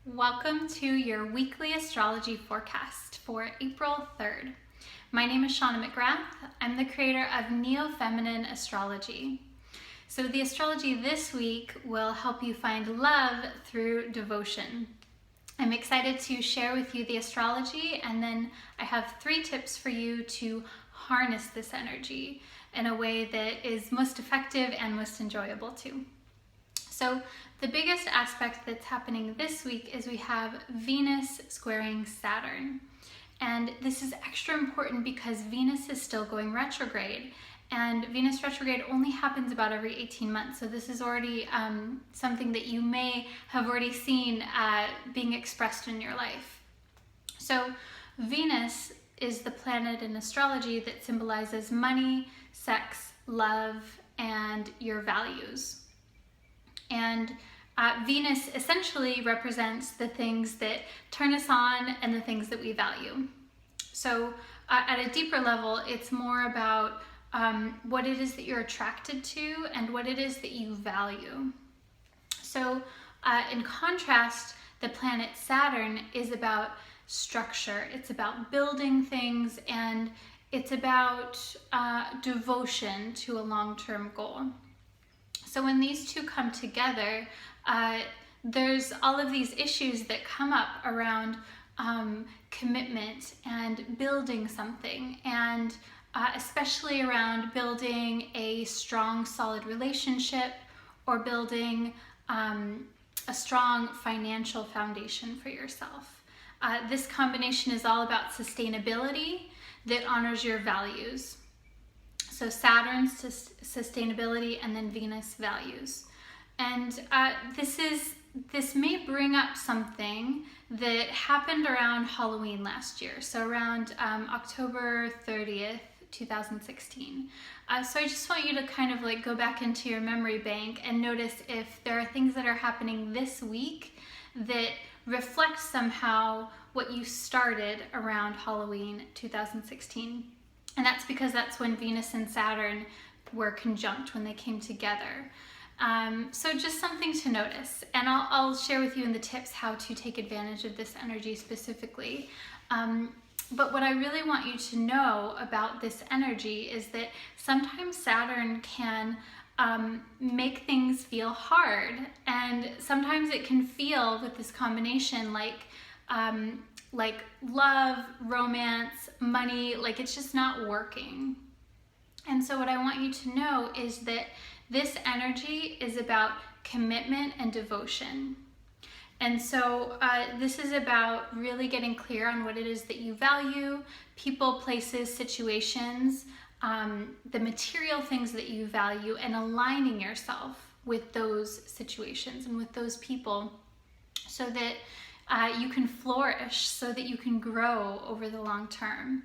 Welcome to your weekly astrology forecast for April 3rd. My name is Shauna McGrath. I'm the creator of Neo-Feminine Astrology. So the astrology this week will help you find love through devotion. I'm excited to share with you the astrology, and then I have 3 tips for you to harness this energy in a way that is most effective and most enjoyable too. So the biggest aspect that's happening this week is we have Venus squaring Saturn. And this is extra important because Venus is still going retrograde. And Venus retrograde only happens about every 18 months. So this is already something that you may have already seen being expressed in your life. So Venus is the planet in astrology that symbolizes money, sex, love, and your values. And Venus essentially represents the things that turn us on and the things that we value. So at a deeper level, it's more about what it is that you're attracted to and what it is that you value. So in contrast, the planet Saturn is about structure. It's about building things, and it's about devotion to a long-term goal. So when these two come together, there's all of these issues that come up around commitment and building something, and especially around building a strong, solid relationship or building a strong financial foundation for yourself. This combination is all about sustainability that honors your values. So Saturn's sustainability, and then Venus values. And this may bring up something that happened around Halloween last year. So around October 30th, 2016. So I just want you to kind of like go back into your memory bank and notice if there are things that are happening this week that reflect somehow what you started around Halloween 2016. And that's because that's when Venus and Saturn were conjunct, when they came together. So just something to notice. And I'll share with you in the tips how to take advantage of this energy specifically. But what I really want you to know about this energy is that sometimes Saturn can make things feel hard. And sometimes it can feel, with this combination, like love, romance, money, like it's just not working. And so what I want you to know is that this energy is about commitment and devotion. And so this is about really getting clear on what it is that you value, people, places, situations, the material things that you value, and aligning yourself with those situations and with those people so that you can flourish, so that you can grow over the long term.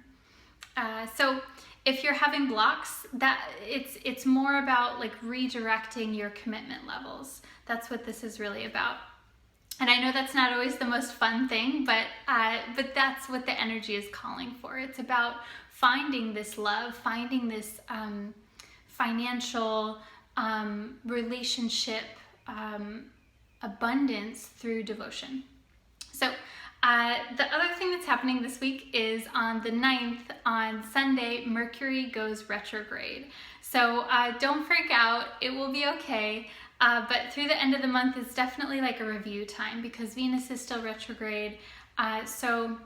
So if you're having blocks, that it's more about like redirecting your commitment levels. That's what this is really about. And I know that's not always the most fun thing, but that's what the energy is calling for. It's about finding this love, finding this financial relationship abundance through devotion. So the other thing that's happening this week is on the 9th, on Sunday, Mercury goes retrograde. So don't freak out, it will be okay. But through the end of the month is definitely like a review time because Venus is still retrograde. So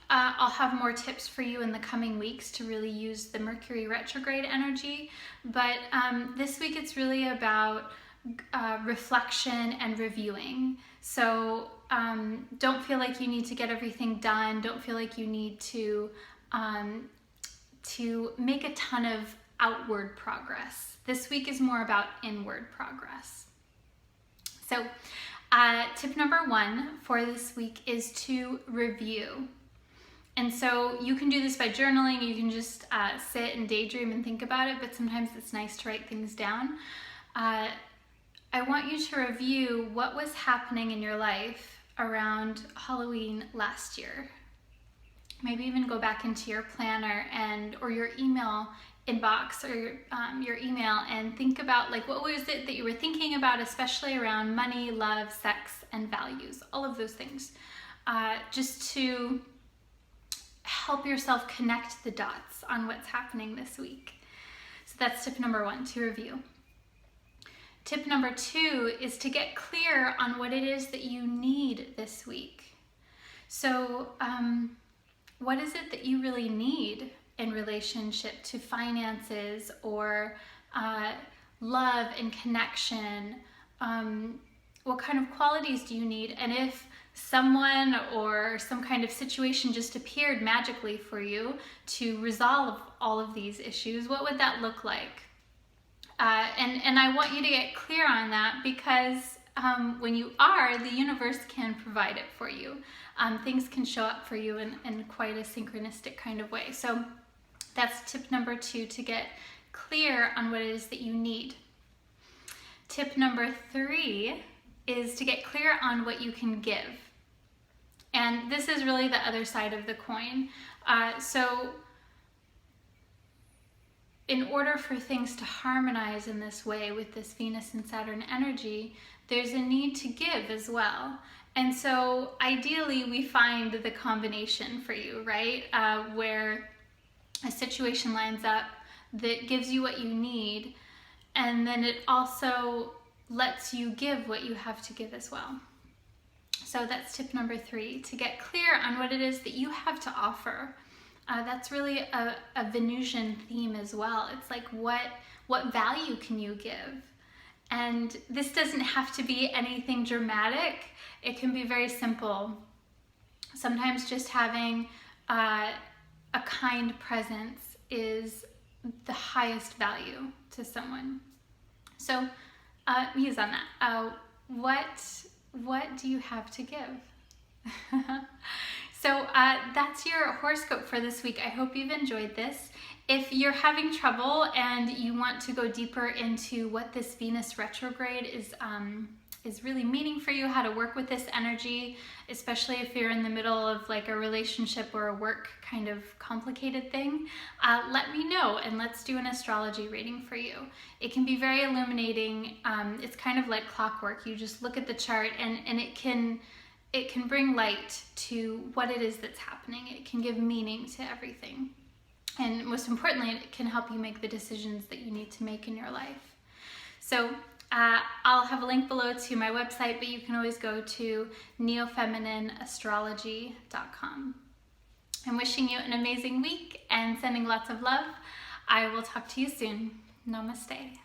I'll have more tips for you in the coming weeks to really use the Mercury retrograde energy. But this week it's really about reflection and reviewing. So don't feel like you need to get everything done. Don't feel like you need to make a ton of outward progress. This week is more about inward progress. So tip number 1 for this week is to review. And so you can do this by journaling. You can just sit and daydream and think about it, but sometimes it's nice to write things down. I want you to review what was happening in your life around Halloween last year. Maybe even go back into your planner or your email inbox or your email and think about like what was it that you were thinking about, especially around money, love, sex, and values, all of those things, just to help yourself connect the dots on what's happening this week. So that's tip number 1, to review. Tip number 2 is to get clear on what it is that you need this week. So what is it that you really need in relationship to finances or love and connection? What kind of qualities do you need? And if someone or some kind of situation just appeared magically for you to resolve all of these issues, what would that look like? And I want you to get clear on that, because when you are, the universe can provide it for you. Things can show up for you in quite a synchronistic kind of way. So that's tip number 2, to get clear on what it is that you need. Tip number 3 is to get clear on what you can give. And this is really the other side of the coin. So in order for things to harmonize in this way with this Venus and Saturn energy, there's a need to give as well. And so ideally we find the combination for you, right? Where a situation lines up that gives you what you need, and then it also lets you give what you have to give as well. So that's tip number 3, to get clear on what it is that you have to offer. That's really a Venusian theme as well. It's like, what value can you give? And this doesn't have to be anything dramatic. It can be very simple. Sometimes just having a kind presence is the highest value to someone. So muse on that. What do you have to give? So that's your horoscope for this week. I hope you've enjoyed this. If you're having trouble and you want to go deeper into what this Venus retrograde is really meaning for you, how to work with this energy, especially if you're in the middle of like a relationship or a work kind of complicated thing, let me know and let's do an astrology reading for you. It can be very illuminating. It's kind of like clockwork. You just look at the chart and it can bring light to what it is that's happening. It can give meaning to everything. And most importantly, it can help you make the decisions that you need to make in your life. So I'll have a link below to my website, but you can always go to neofeminineastrology.com. I'm wishing you an amazing week and sending lots of love. I will talk to you soon. Namaste.